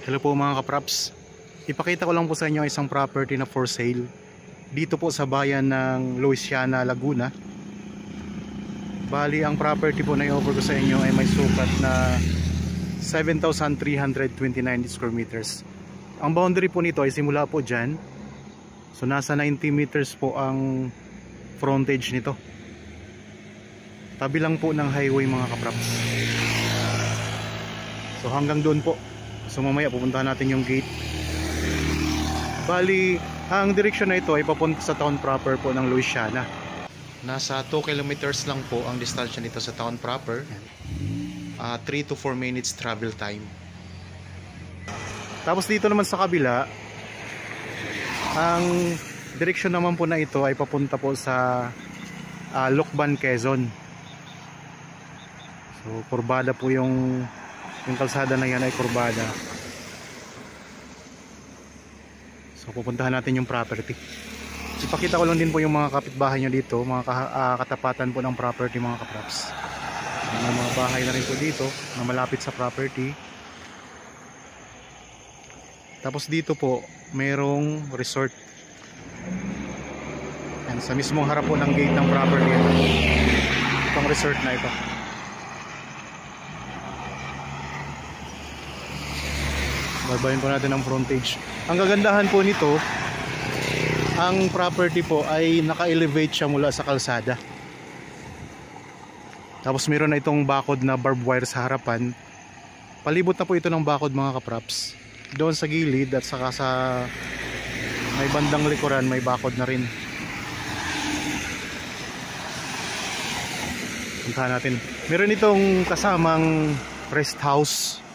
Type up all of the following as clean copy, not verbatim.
Hello po mga kapraps. Ipakita ko lang po sa inyo isang property na for sale dito po sa bayan ng Luisiana, Laguna. Bali ang property po na i-offer ko sa inyo ay may sukat na 7,329 square meters. Ang boundary po nito ay simula po dyan. So nasa 90 meters po ang frontage nito. Tabi lang po ng highway mga kapraps. So hanggang doon po. So mamaya pupuntahan natin yung gate. Bali, ang direksyon na ito ay papunta sa town proper po ng Luisiana. Nasa 2 kilometers lang po ang distansya nito sa town proper. 3 to 4 minutes travel time. Tapos dito naman sa kabila, ang direksyon naman po na ito ay papunta po sa Lucban, Quezon. So kurbada po yung kalsada na yan ay kurbada. So pupuntahan natin yung property. Ipakita ko lang din po yung mga kapitbahay nyo dito, mga katapatan po ng property mga kapraps. May mga bahay na rin po dito na malapit sa property. Tapos dito po mayroong resort. Yan, sa mismong harap po ng gate ng property ito. Itong resort na ito. Babayin po natin ang frontage. Ang kagandahan po nito, ang property po ay naka-elevate siya mula sa kalsada. Tapos meron na itong bakod na barbed wire sa harapan. Palibot na po ito ng bakod mga kapraps. Doon sa gilid at saka sa may bandang likuran may bakod na rin. Puntahan natin. Meron itong kasamang rest house.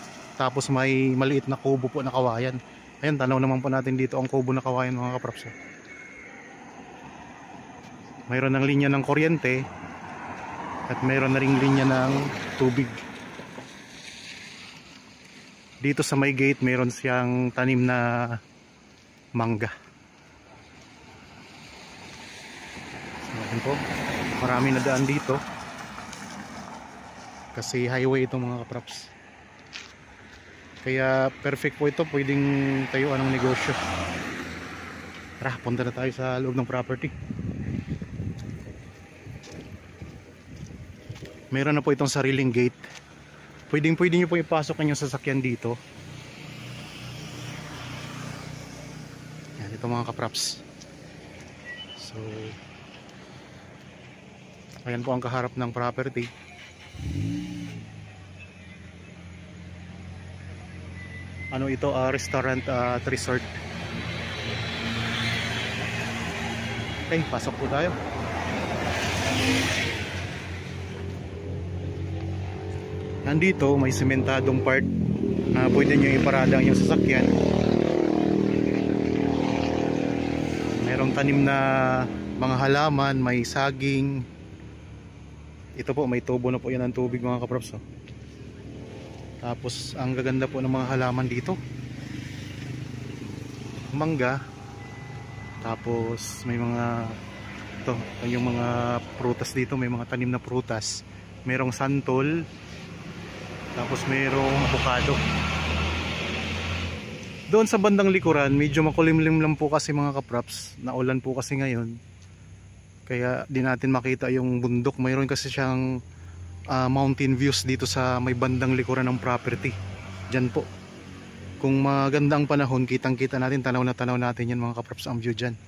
Tapos may maliit na kubo po na kawayan. Ayan, tanaw naman po natin dito ang kubo na kawayan mga kapraps. Mayroon ng linya ng kuryente at mayroon na ring linya ng tubig. Dito sa may gate mayroon siyang tanim na mangga. So, ayan po, marami na daan dito kasi highway ito mga kapraps. Kaya perfect po ito, pwedeng tayuan ng negosyo. Tara, punta na tayo sa loob ng property. Meron na po itong sariling gate. Pwedeng nyo po ipasok yung sasakyan dito. Yan, ito mga kapraps. So ayan po ang kaharap ng property. Ano ito? Restaurant at resort. Okay, pasok po tayo. Nandito may sementadong part na pwede nyo iparada ang yung sasakyan. Merong tanim na mga halaman, may saging. Ito po, may tubo na po yan ng tubig mga kaprops. Tapos ang gaganda po ng mga halaman dito, mangga. Tapos may mga ito, yung mga prutas dito, may mga tanim na prutas. Merong santol. Tapos merong avocado. Doon sa bandang likuran, medyo makulimlim lang po kasi mga kapraps. Naulan po kasi ngayon. Kaya di natin makita yung bundok. Mayroon kasi siyang mountain views dito sa may bandang likuran ng property. Diyan po. Kung maganda ang panahon, kitang-kita natin, tanaw na tanaw natin yan mga kapraps ang view dyan.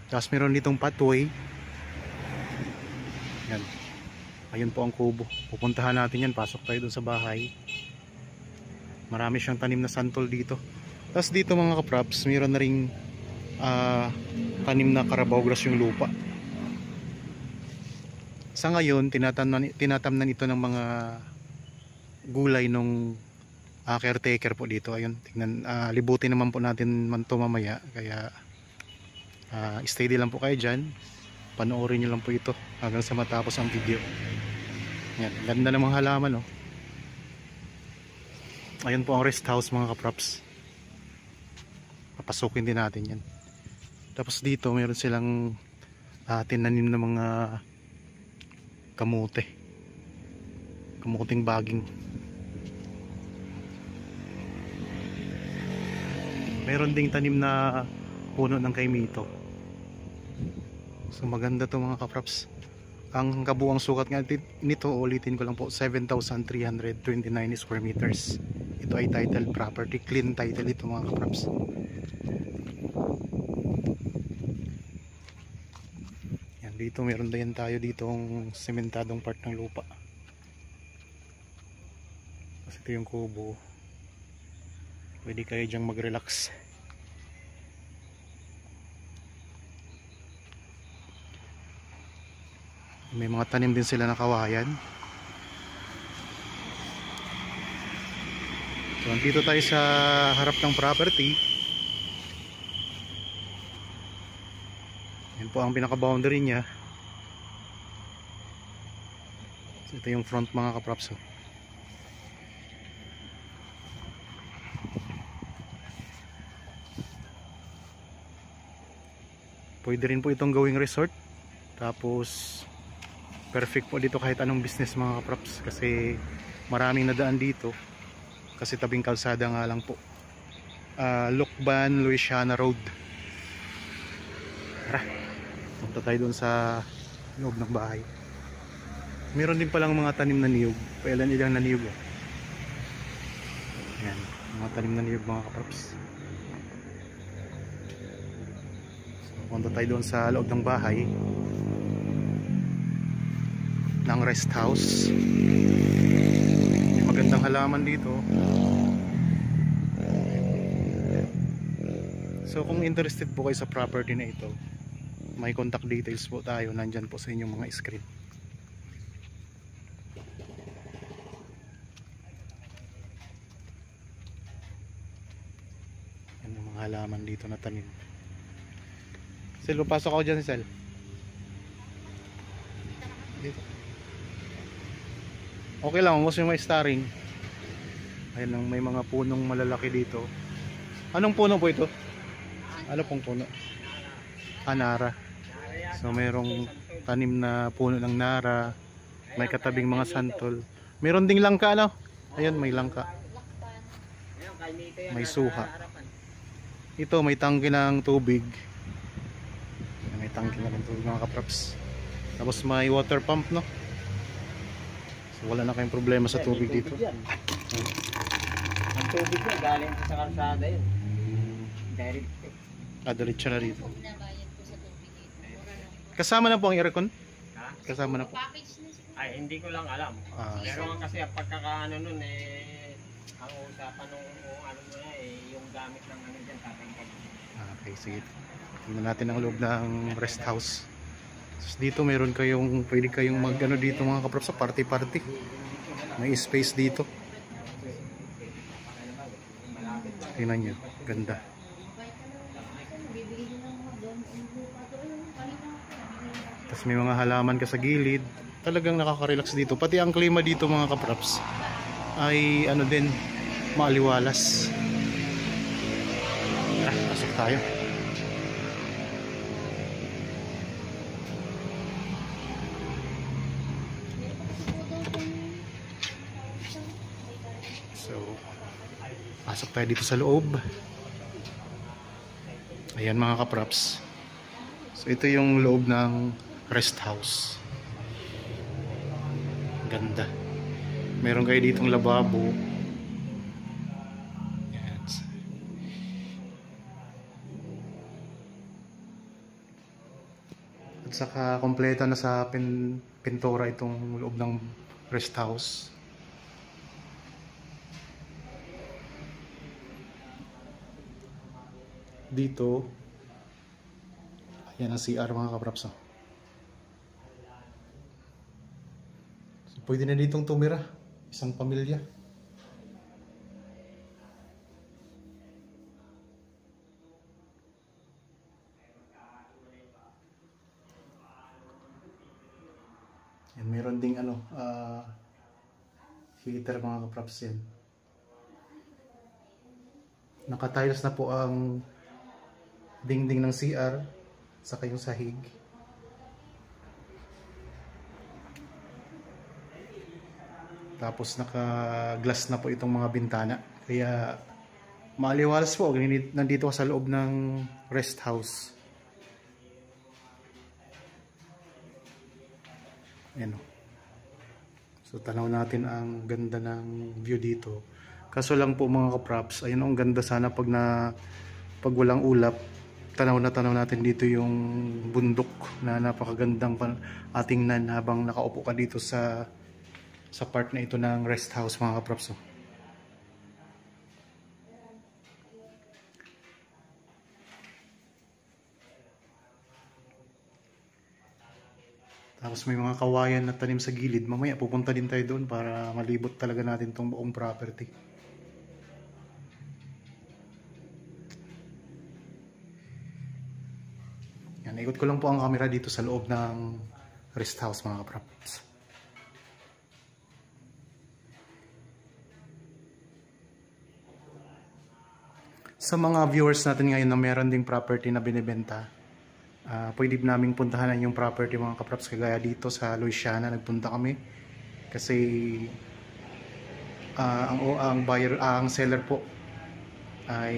Tapos meron ditong pathway. Yan. Ayun po ang kubo. Pupuntahan natin yan. Pasok tayo dun sa bahay. Marami siyang tanim na santol dito. Tapos dito mga kapraps, meron na ring tanim na Carabao grass yung lupa. Sa ngayon, tinatamnan ito ng mga gulay nung caretaker po dito. Ayun, tingnan, libutin naman po natin man to mamaya. Kaya steady lang po kayo dyan. Panoorin nyo lang po ito hanggang sa matapos ang video. Yan, ganda ng mga halaman, oh. Ayun po ang rest house mga kapraps. Papasukin din natin yan. Tapos dito mayroon silang tinanim na mga kamote. kamuting baging. Meron ding tanim na puno ng kaimito. So maganda to mga kapraps. Ang kabuang sukat nga nito, ulitin ko lang po, 7,329 square meters. Ito ay title property, clean title ito mga kapraps. Yan, dito meron din tayo ditong sementadong part ng lupa. Kasi ito yung kubo. Pwede kayo dyang mag-relax. May mga tanim din sila na kawayan. So dito tayo sa harap ng property. Yan po ang pinaka boundary nya. So ito yung front mga kapraps. Pwede rin po itong gawing resort. Tapos perfect po dito kahit anong business mga kapraps, kasi maraming nadaan dito kasi tabing kalsada nga lang po. Lucban Louisiana Road. Tara, punta tayo dun sa loob ng bahay. Meron din palang mga tanim na niyog, pailan-ilang na niyog. Ayan, mga tanim na niyog mga kapraps. So, punta tayo dun sa loob ng bahay ng rest house. May magandang halaman dito. So kung interested po kayo sa property na ito, may contact details po tayo, nandyan po sa inyong mga screen. Yan yung mga halaman dito na tanim. Sel, pasok ako dyan, Sel. Dito. Okay lang, mas may starring. Ayan lang, may mga punong malalaki dito. Anong puno po ito? Ano pong puno? Nara. So mayroong tanim na puno ng nara. May katabing mga santol. Meron ding langka, ano? Ayun, may langka. May suha. Ito, may tangke ng tubig. May tangke na ng tubig mga kapraps. Tapos may water pump, no? So wala na kayong problema sa tubig dito. Ang tubig na galing sa kalsada yun. Direct. Diretso na dito. Kasama na po ang aircon? Ha? Kasama na po. Ay, hindi ko lang alam. Pero nga kasi ang pagkakaano nun ang usapan nung ano mo na yung gamit ng ano dyan, tatangkad. Okay, sige. Tingnan natin ang loob ng rest house. So, dito meron kayong, pwede kayong mag ano dito mga kapraps, sa party-party. May space dito. Tingnan nyo, ganda. Tapos may mga halaman ka sa gilid. Talagang nakaka-relax dito. Pati ang klima dito mga kapraps ay ano din, maaliwalas. Pasok tayo. So, pasok tayo dito sa loob. Ayan mga kapraps. So ito yung loob ng rest house. Ganda. Meron kayo ditong lababo. Ayan. At saka kompleto na sa pintura itong loob ng rest house. Dito, ayan ang CR mga kapraps. So, pwede na ditong tumira, isang pamilya. Yan, meron ding ano, heater mga kapraps yan. Naka-tiles na po ang dingding ng CR saka yung sahig. Tapos naka-glass na po itong mga bintana. Kaya maaliwalas po. Nandito ka sa loob ng rest house. Ayan o. So tanaw natin ang ganda ng view dito. Kaso lang po mga kaprops, ayun ang ganda sana pag walang ulap. Tanaw natin dito yung bundok na napakagandang ating nan habang nakaupo ka dito sa part na ito ng rest house mga kaprops. Tapos may mga kawayan na tanim sa gilid. Mamaya pupunta din tayo doon para malibot talaga natin tong buong property. Yan, ikot ko lang po ang camera dito sa loob ng rest house mga kaprops. Sa mga viewers natin ngayon na meron ding property na binibenta, pwede naming puntahan yung property mga kaprops. Kagaya dito sa Louisiana nagpunta kami kasi ang seller po ay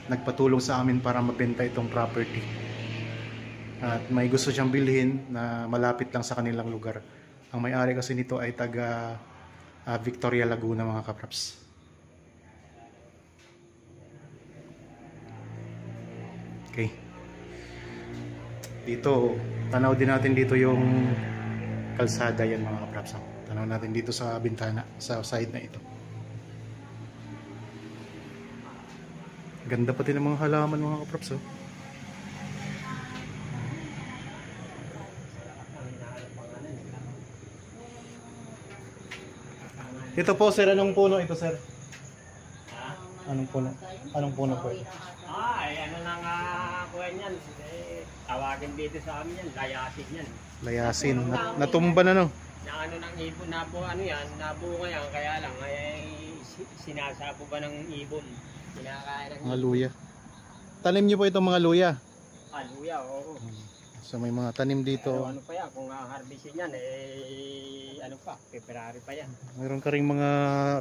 nagpatulong sa amin para mabenta itong property at may gusto siyang bilhin na malapit lang sa kanilang lugar. Ang may-ari kasi nito ay taga Victoria, Laguna mga kaprops. Okay. Dito, tanaw din natin dito yung kalsada yan mga kaprops. Tanaw natin dito sa bintana, sa side na ito. Ganda pati ng mga halaman mga kaprops. Ito po sir, anong puno ito sir? Anong puno? Anong puno po ito? Ay, ano na nga kuha niyan. Tawagin dito sa amin yan, layasin yan. Layasin. Natumba na no? Na ano ng ibon, ano yan, nabunga yan, kaya lang, ay sinasapo ba ng ibon? Kinakain ng mga luya. Tanim niyo po itong mga luya? Luya, oo. So may mga tanim dito. Pero ano pa yan, kung harvestin yan, ano pa, February pa yan. Mayroon ka ring mga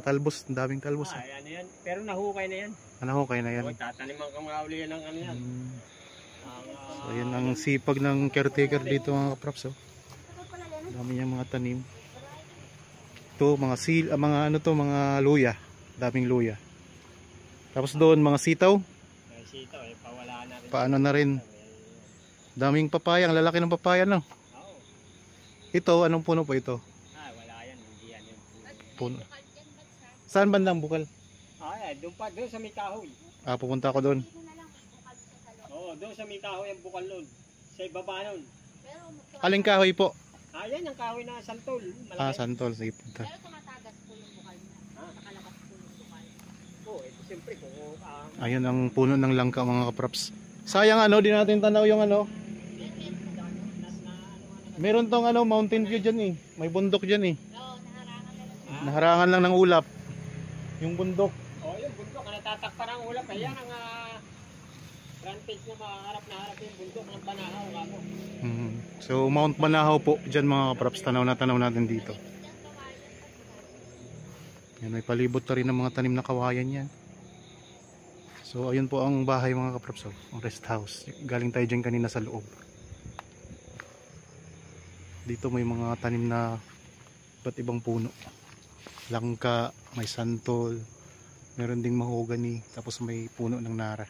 talbos, daming talbos. Ano yan, pero nahukay na yan. Nahukay na yan. Tataniman ka mga uli ng ano yan. So yan ang sipag ng caretaker dito mga kaprops. Dami niyang mga tanim. Ito mga ano to, mga luya. Daming luya. Tapos doon mga sitaw. May sitaw pawala na rin. Paano na rin. Daming papaya, ang lalaki ng papaya no. Oo. Ito, anong puno po ito? Wala yan, hindi yan yung puno. Saan bandang bukal? Doon sa may kahoy. Pupunta ako doon. Oo, doon sa may kahoy ang bukal nun. Sa ibaba nun. Aling kahoy po? Yan ang kahoy na santol. Malaki. Santol, sige punta. Pero tumatagas po yung bukal niya. Nakalabas po yung bukal. Oo, siyempre kung ayun ang puno ng langka mga kaprops. Sayang di natin tanaw yung meron tong mountain view dyan eh. May bundok dyan eh. Oo, naharangan na. Naharangan lang ng ulap. Yung bundok. Yung bundok, natatakpan ang ulap. Yan ang front page na makaharap na harap yung bundok ng Banahaw. So Mount Banahaw po dyan mga kaprops. Tanaw natin dito. Yan, may palibot na rin ng mga tanim na kawayan yan. So ayun po ang bahay mga kaprops, ang rest house. Galing tayo dyan kanina sa loob. Dito may mga tanim na iba't ibang puno. Langka, may santol, meron ding mahogany, tapos may puno ng nara.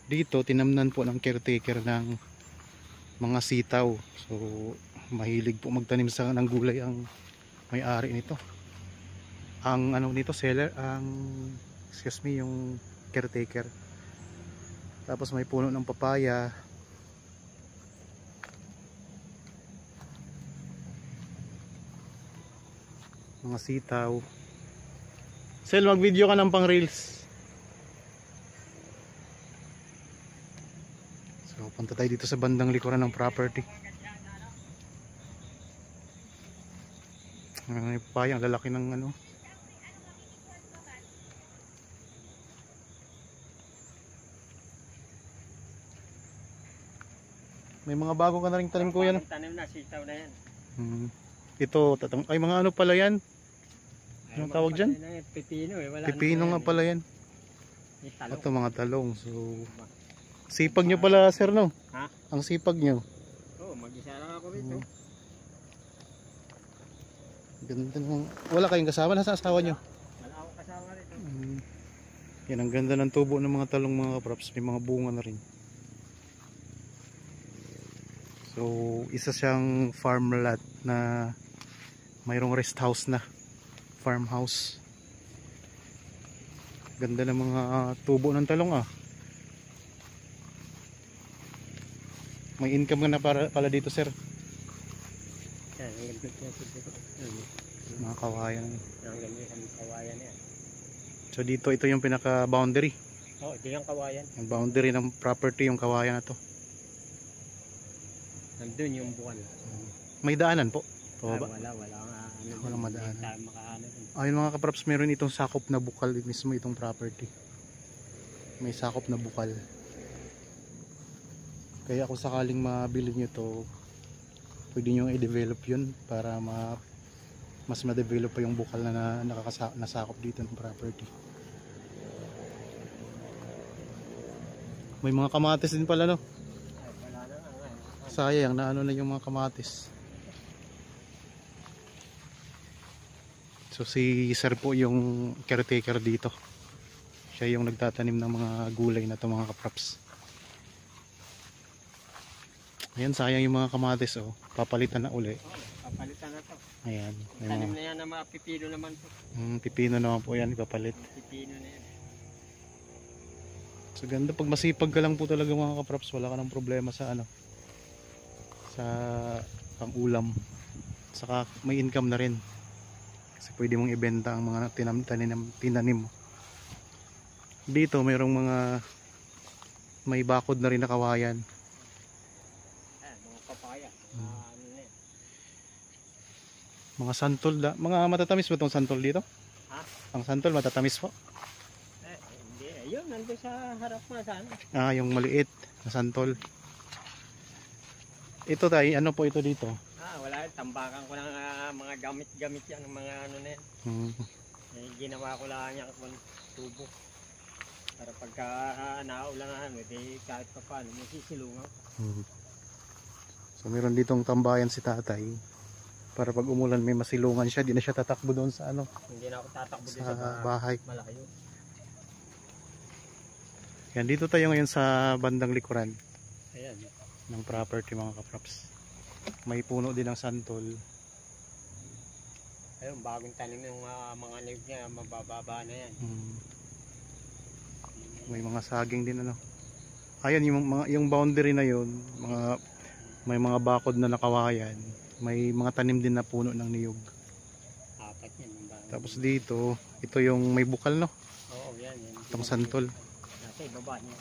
Dito tinamnan po ng caretaker ng mga sitaw. So mahilig po magtanim ng gulay ang may-ari nito. Ang nito seller, yung caretaker. Tapos may puno ng papaya. Mga sitaw. Sel, mag-video ka ng pang reels. So punta tayo dito sa bandang likuran ng property. May papaya, ang lalaki ng May mga bago ka na rin tanim kuya no? Tanim na, sitaw na yan. Ito, ay mga pala yan? Anong tawag dyan? Pipino wala. Pipino nga pala yan. May talong. Ito mga talong. So, sipag nyo pala sir, no? Ha? Ang sipag nyo. Oo, mag-isa lang ako rito. Ganda ng... Wala kayong kasama? Nasa asawa nyo? Wala akong kasama rito. Yan, ang ganda ng tubo ng mga talong mga kaprops. May mga bunga na rin. So, isa siyang farm lot na mayroong rest house na. Farmhouse. Ganda ng mga tubo ng talong ah. May income ka na pala dito sir. Yan, ang ganda dito. Mga kawayan. Ang ganda ng kawayan yan. So dito ito yung pinaka boundary. Oo, ito yung kawayan. Yung boundary ng property yung kawayan na to. Nandun yung buwan. May daanan po. Ah, O ba? wala nga. Walang madaanan. Hindi tayo makaano dun. Ayun mga kaprops, meron itong sakop na bukal mismo itong property. May sakop na bukal. Kaya kung sakaling mabili nyo to, pwede nyo i-develop yun para mas ma-develop pa yung bukal na nasakop dito ng property. May mga kamatis din pala no. Ay, wala na nga. Sayang na ano na yung mga kamatis. So si sir po yung caretaker dito. Siya yung nagtatanim ng mga gulay na to mga kaprops. Ayan, sayang yung mga kamatis oh. Papalitan na uli. Papalitan na to. Ayan. May Tanim mga na yan na mga pipino naman to. pipino naman po yan ipapalit. Pipino na yan. So ganda pag masipag ka lang po talaga mga kaprops, wala ka ng problema sa ano. Sa pang-ulam. Saka may income na rin. Kasi pwede mong ibenta ang mga tinanim mo. Dito mayroong mga may bakod na rin na kawayan. Ayan, mga papaya. Ano na yan. Mga santol mga matatamis ba itong santol dito? Ha? Ang santol matatamis po? Hindi. Ayun, nandun sa harap mo sana. Ah, yung maliit na santol. Ito tayo, ano po ito dito? Wala. Tambakan ko ng mga gamit-gamit yan. Mga ano na yan. Ginawa ko lang yan kung tubo. Para pagka naulangan, kahit pa paano, may sisilungan. So meron ditong tambayan si tatay. Para pag umulan may masilungan siya, di na siya tatakbo doon sa ano. Hindi na ako tatakbo din Sa sa bahay. malayo. Yan, dito tayo ngayon sa bandang likuran Ayan. ng property mga kaprops. May puno din ng santol. Ayun, bagong tanim yung mga niyog niya, mabababa na yan. May mga saging din ano. Ayun yung boundary na yun, may mga bakod na nakawayan. May mga tanim din na puno ng niyog. Apat yan. Tapos dito, ito yung may bukal no. Oo, yan. Itong santol. Nasa ibaba niya.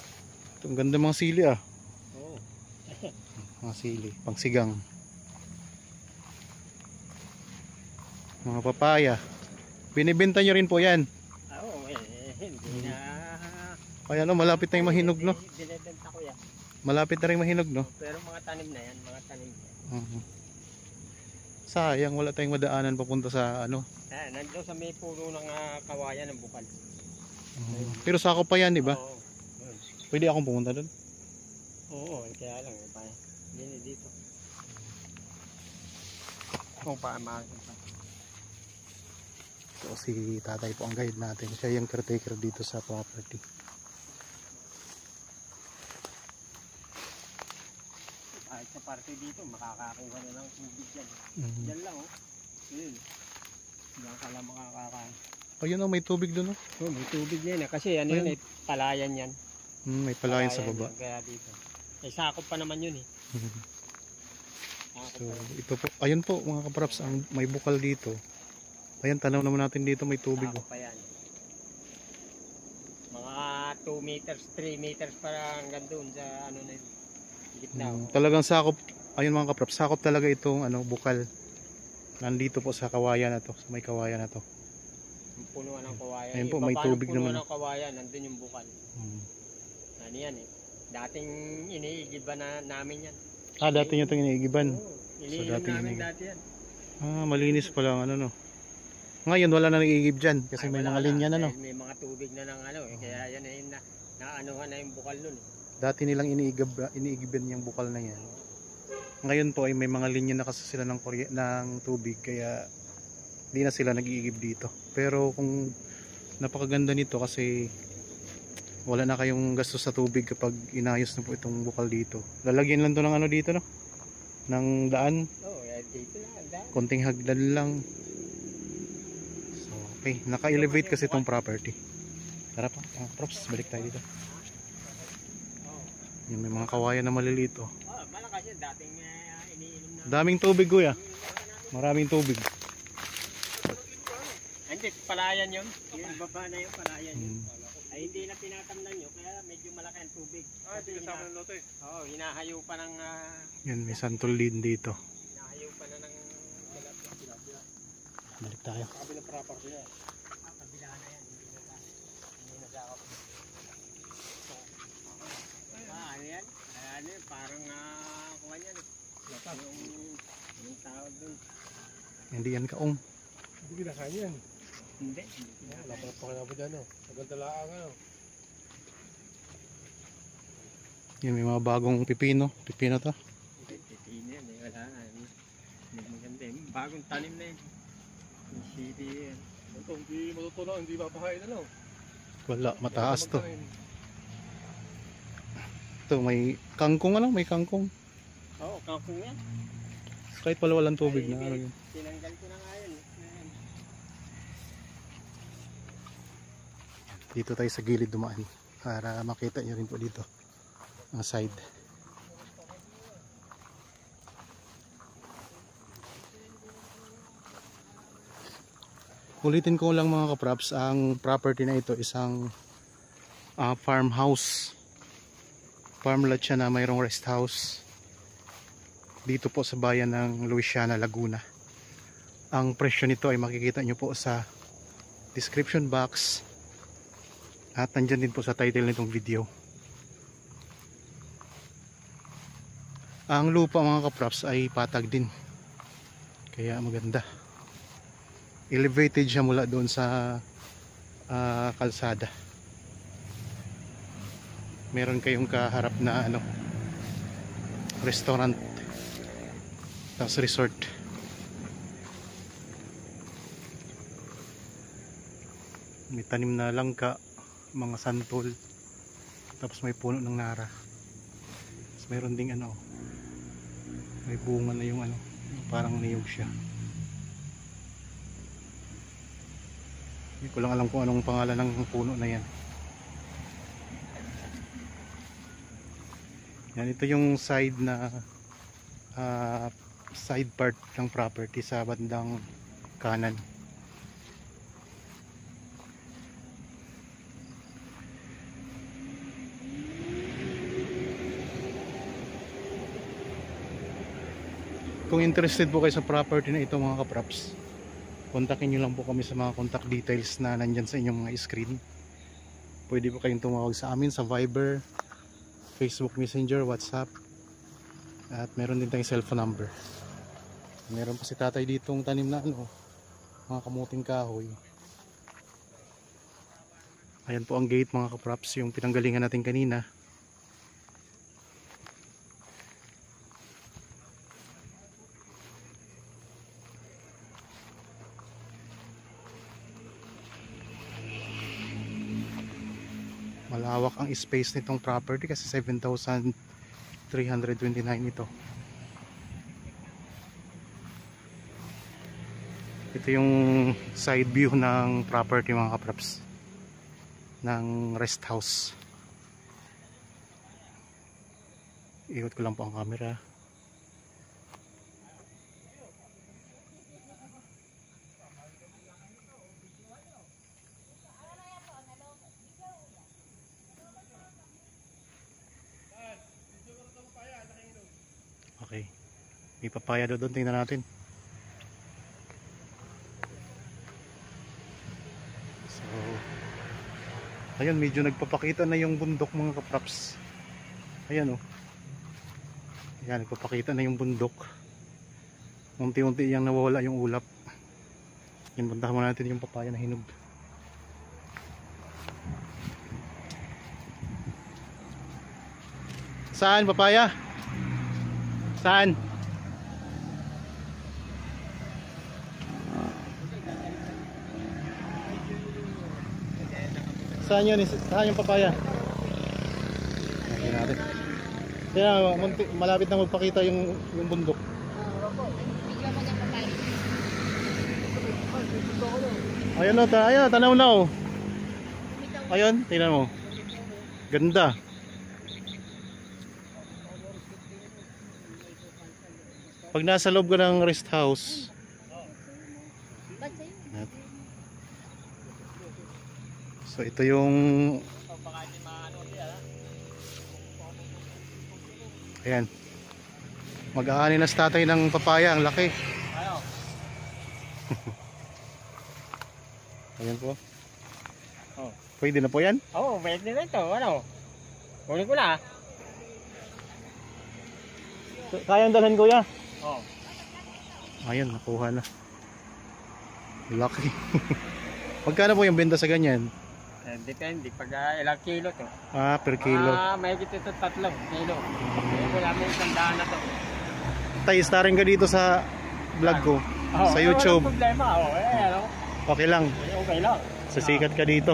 Itong ganda mga sili ah. Oo. Mga sili, pangsigang. Mga papaya. Binibenta nyo rin po yan. Oo, hindi na. Kaya no, malapit na yung mahinog no. Binibenta ko yan. Malapit na rin mahinog no. Pero mga tanim na yan, mga tanim na yan. Sayang, wala tayong madaanan papunta sa ano. Nandiyo sa may puno ng kawayan ng bukal. Pero sakop pa yan, di ba? Oo. Pwede akong pumunta doon. Oo, kaya lang. Yan dito. Kung paamakin pa. So si tatay po ang guide natin. Siya yung caretaker dito sa property. Kahit sa parte dito, makakakuha na ng tubig yan. Yan lang oh. Yun. Diyan ka lang makakakain. Ayun oh, may tubig doon oh. Oh, may tubig yan kasi ano yun, palayan yan. May palayan sa baba. Yan, kaya dito. Sakop pa naman yun eh. So ito po, ayun po mga kaprops, ang may bukal dito. Ayan, tanaw naman natin dito, may tubig oh. Sakop pa yan. Mga 2 meters, 3 meters para hanggang doon sa ano na yun. Gitna. Talagang sakop, ayun mga kaprops, sakop talaga itong ano, bukal. Nandito po sa kawayan na to, sa may kawayan na to. Yung punuan ng kawayan. Ayun po, may tubig naman. Punuan ng kawayan, nandun yung bukal. Ano yan eh. Dating iniigiban na namin yan. Ah, dati nyo itong iniigiban. Oo, iniinom namin dati yan. Ah, malinis pala ang ano no. Ngayon wala na nag-iigib dyan kasi Ay, may wala mga linya na, no? dahil may mga tubig na ng ano eh. Kaya yan ay naanuhan na yung bukal nun eh. Dati nilang iniigiban yung bukal na yan. Ngayon po ay may mga linya na kasi sila ng tubig kaya hindi na sila nag-iigib dito. Pero kung napakaganda nito kasi wala na kayong gastos sa tubig kapag inayos na po itong bukal dito. Lalagyan lang to ng ano dito, no? Ng daan. Oo, dito lang. Konting hagdan lang. So, okay, naka-elevate kasi itong property. Tara pa, props, balik tayo dito. Yung may mga kawayan na maliliit, oh. Malakas yun, dating iniinom na. Daming tubig, kuya. Maraming tubig. Hindi, palayan yun. Yung baba na yung palayan yun. Ay hindi na tinatamnan nyo, kaya medyo malaki ang tubig. Kasi Kasama ng lote. Oo, hinahayo pa ng... Yan, may santol din dito. hinahayo pa na ng... Balik tayo. Kabilang property niya. Kabila na yan, hindi na sakop. Ano yan? Ano yan, parang kuha yan. Yung tawag dun. Hindi yan kaong. Hindi kinakain yan. Hindi. Wala pa pakinabot dyan, no? Nagandalaang, ano? Yan, may mga bagong pipino. Pipino to. Hindi, titino yan eh. Wala nga. Maganda eh. Bagong tanim na yun. Yung city yan. Ito, hindi matutunan, hindi mapahain, ano? Wala, mataas to. Magtanim. Ito, may kangkong, ano? May kangkong. Oo, kangkong yan. Kahit pala walang tubig na. Ay, Ano yun. tinanggal ko na nga yun. Ayan. Dito tayo sa gilid dumaan para makita nyo rin po dito ang side. Ulitin ko lang mga kaprops, ang property na ito isang farmhouse, farmlot siya na mayroong rest house dito po sa bayan ng Luisiana, Laguna. Ang presyo nito ay makikita nyo po sa description box at nandyan din po sa title nitong video. Ang lupa mga kaprops ay patag din kaya maganda, elevated siya mula doon sa kalsada. Meron kayong kaharap na ano, restaurant tapos resort. May tanim na langka, mga santol, tapos may puno ng nara, tapos mayroon ding ano, may bunga na yung ano, parang niyog siya. Hindi ko lang alam kung anong pangalan ng puno na yan. Yan, ito yung side na side part ng property sa bandang kanan. Kung interested po kayo sa property na ito mga kaprops, kontakin nyo lang po kami sa mga contact details na nandyan sa inyong mga screen. Pwede po kayong tumawag sa amin sa Viber, Facebook Messenger, WhatsApp, at meron din tayong cellphone number. Meron pa si tatay ditong tanim na ano, mga kamuting kahoy. Ayan po ang gate mga kaprops, yung pinanggalingan natin kanina. Malawak ang space nitong property kasi 7,329 ito. Ito yung side view ng property mga kaprops, ng rest house. Ikot ko lang po ang camera. Okay, may papaya doon, tingnan natin. So, ayun, medyo nagpapakita na yung bundok mga kaprops. Ayan oh. Ayan, nagpapakita na yung bundok. Unti-unti yang nawawala yung ulap. Puntahan muna natin yung papaya na hinog. Saan papaya? Saan? Saan yun? Saan yung papaya? Tingnan natin. Kaya malapit na magpakita yung bundok. Bigla mo ng patay. Ayun o, ayun, tanaw na o. Ayun, tingnan mo. Ganda. Pag nasa loob ka ng rest house. Ba't sa'yo? So ito yung ayan. Mag-aani na sa tatay ng papaya, ang laki. Ayan po. Oh. Pwede na po yan? Oo, pwede na ito. Ano? Kunin ko na. Kayang dalhin kuya? Oo. Ayun, nakuha na. Laki. Magkano po yung benta sa ganyan? Depende. Pag ilang kilo to. Ah, per kilo. Mahigit ito 3 kilo. Wala mo isang daan na to. Tay, starring ka dito sa vlog ko. Oh, Sa YouTube. Walang problema. Ano? Okay lang. Okay lang. Sasikat ka dito.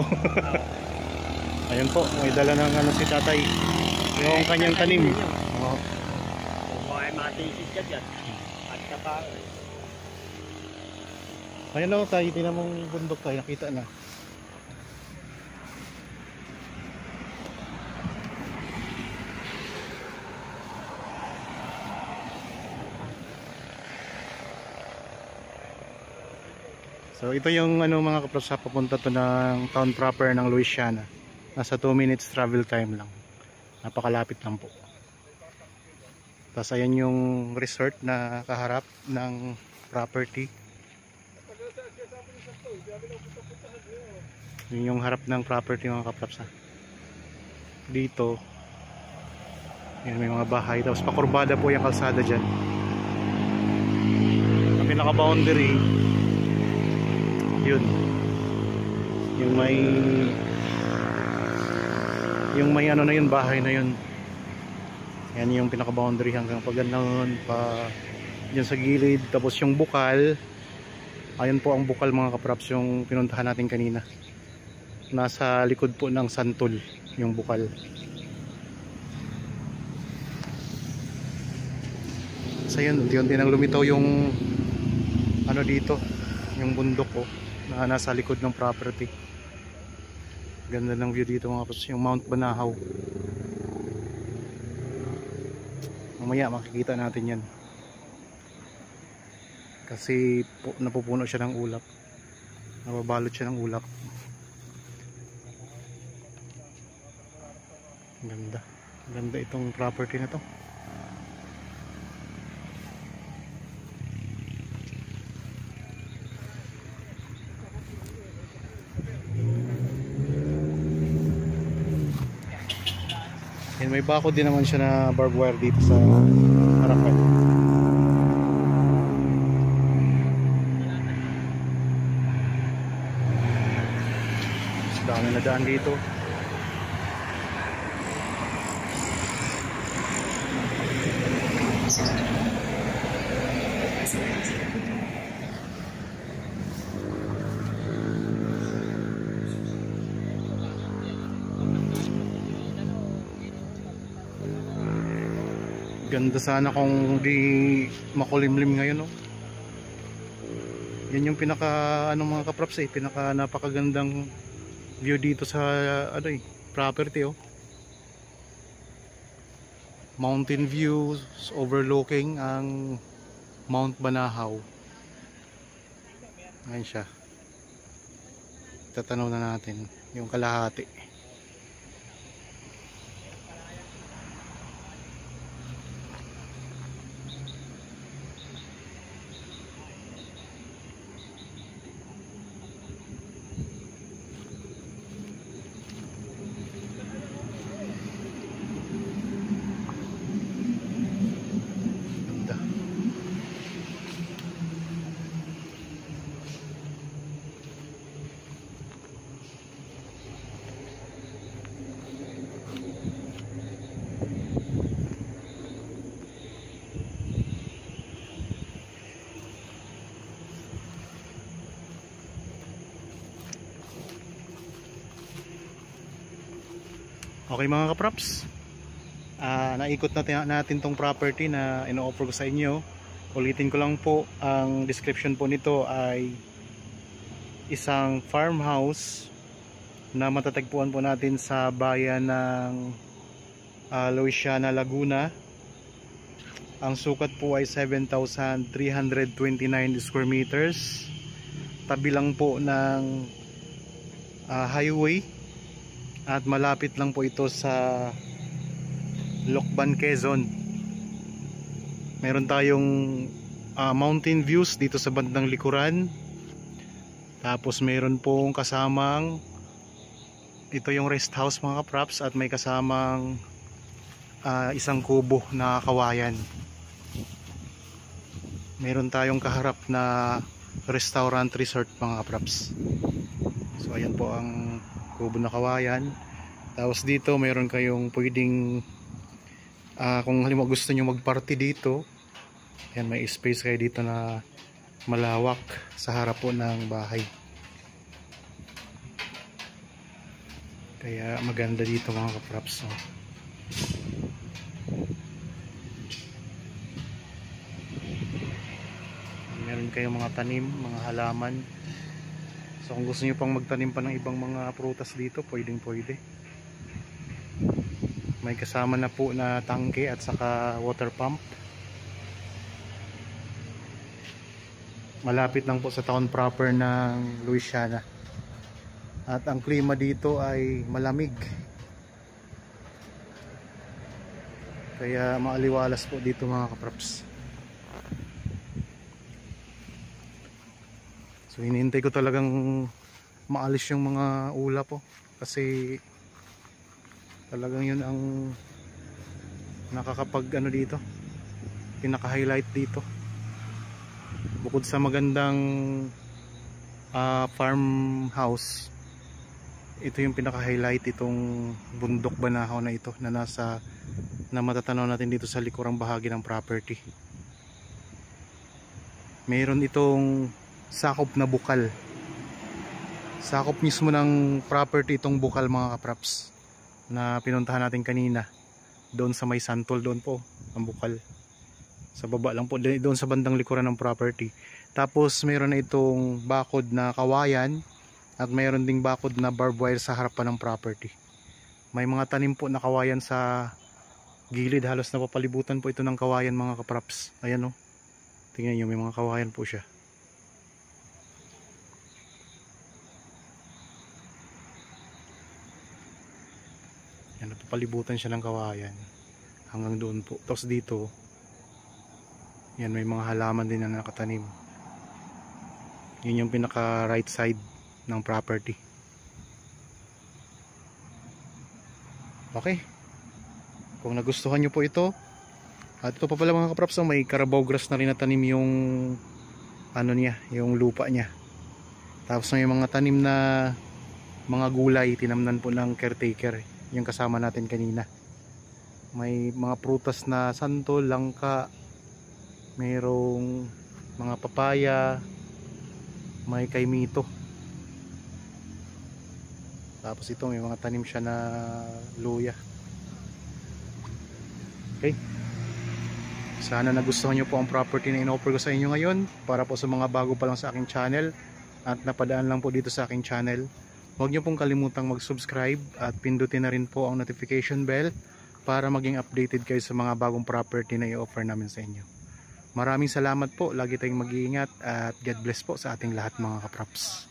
Ayun po, may dala ng ano si tatay. Yung kanyang tanim. Oh. Kung ay matisid ka dyan. At kapag. Ayun o, tayo, tinan mong bundok tayo, nakita na. So ito yung ano mga kaprops, papunta to ng town proper ng Louisiana. Nasa 2 minutes travel time lang. Napakalapit lang po. Tapos ayan yung resort na kaharap ng property. Yun yung harap ng property mga kaprops ha. Dito yan, may mga bahay. Tapos pakurbada po yung kalsada dyan. Ang pinaka boundary yun yung may ano na yun, bahay na yun. Yan yung pinaka boundary hanggang pag ganoon pa dyan sa gilid. Tapos yung bukal, ayun po ang bukal mga kaprops, yung pinuntahan natin kanina. Nasa likod po ng santol yung bukal. So yun, unti-unti nang lumitaw yung ano dito, yung bundok ko na nasa likod ng property. Ganda ng view dito mga kaprops, yung Mount Banahaw. Mamaya makikita natin yan kasi napupuno siya ng ulap, nababalot siya ng ulap. Ganda, ganda itong property na to. And may bako din naman siya na barbed wire dito sa harapan. Mas dami na daan dito. Ganda sana kung di makulimlim ngayon, no? Yan yung pinaka ano mga kaprops pinaka napakagandang view dito sa ano property mountain views overlooking ang Mount Banahaw. Ngayon siya. Tatanaw na natin yung kalahati. Okay mga kaprops, naikot natin tong property na ino-offer ko sa inyo. Ulitin ko lang po, ang description po nito ay isang farmhouse na matatagpuan po natin sa bayan ng Louisiana, Laguna. Ang sukat po ay 7,329 square meters. Tabi lang po ng highway at malapit lang po ito sa Lokban, Quezon. Meron tayong mountain views dito sa bandang likuran. Tapos meron pong kasamang, ito yung rest house mga kaprops, at may kasamang isang kubo na kawayan. Meron tayong kaharap na restaurant resort mga kaprops. So ayan po ang kubo na kawayan. Tapos dito meron kayong pwedeng kung halimbawa gusto nyo magparty dito, yan, may space kayo dito na malawak sa harap po ng bahay. Kaya maganda dito mga kaprops. Meron kayong mga tanim, mga halaman. So kung gusto nyo pang magtanim pa ng ibang mga prutas dito, pwedeng pwede. May kasama na po na tangke at saka water pump. Malapit lang po sa town proper ng Louisiana. At ang klima dito ay malamig. Kaya maaliwalas po dito mga kaprops. So hinihintay ko talagang maalis yung mga ulap po, kasi talagang yun ang nakakapag ano dito, pinaka-highlight dito. Bukod sa magandang farmhouse, ito yung pinaka-highlight, itong bundok banahaw na ito na matatanaw natin dito sa likurang bahagi ng property. Meron itong sakop na bukal. Sakop mismo ng property itong bukal mga kaprops na pinuntahan natin kanina. Doon sa may santol, doon po ang bukal. Sa baba lang po, doon sa bandang likuran ng property. Tapos meron na itong bakod na kawayan at meron ding bakod na barbed wire sa harapan ng property. May mga tanim po na kawayan sa gilid, halos napapalibutan po ito ng kawayan mga kaprops. Ayan o, tingnan nyo, may mga kawayan po siya. Napapalibutan siya ng kawayan hanggang doon po. Tapos dito, yan, may mga halaman din na nakatanim. Yun yung pinaka right side ng property. Okay, kung nagustuhan nyo po ito, at ito pa pala mga kaprops, may Carabao grass na rin natanim yung ano niya, yung lupa niya. Tapos may mga tanim na mga gulay, tinamnan po ng caretaker, yung kasama natin kanina. May mga prutas na santol, langka, mayroong mga papaya, may kaimito. Tapos ito may mga tanim siya na luya. Okay, sana nagustuhan nyo po ang property na in-offer ko sa inyo ngayon. Para po sa mga bago pa lang sa aking channel at napadaan lang po dito sa aking channel, huwag nyo pong kalimutang mag-subscribe at pindutin na rin po ang notification bell para maging updated kayo sa mga bagong property na i-offer namin sa inyo. Maraming salamat po, lagi tayong mag-iingat at God bless po sa ating lahat mga kaprops.